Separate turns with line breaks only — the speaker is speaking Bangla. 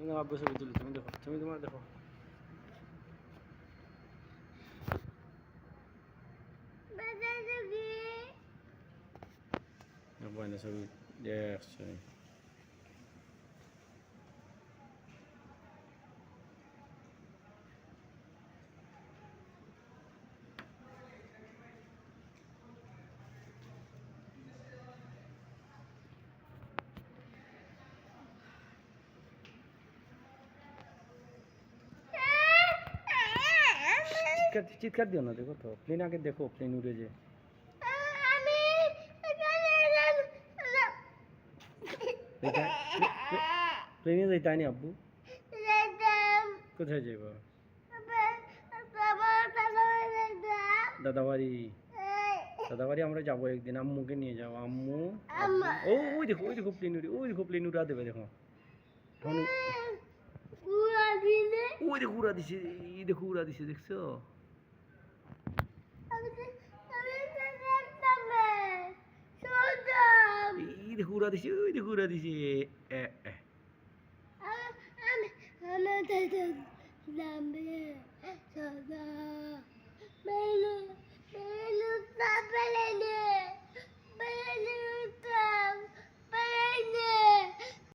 তুমি আব্বু ছবি তুলি, তুমি দেখো, তুমি তোমার দেখো। আব্বু এনে ছবি দেখছে। চিৎকার দিও না, দেখো তো প্লেন আগে দেখো, প্লেন উড়ে যে। প্লেনে যাইতাই নি আব্বু? কোথায় যাইব? দাদাবাড়ি। দাদাবাড়ি আমরা যাবো একদিন, আম্মুকে নিয়ে যাবো। আম্মু ও ওই দেখো, ওই দেখো প্লেন উড়ে, ওই দেখো প্লেন উড়া দেবে, দেখো ওই দেখো উড়া দিছে, এই দেখো উড়া দিছে, দেখছো? এই দেখো উড়া দিছে, ওই দেখো উড়া দিছে। এ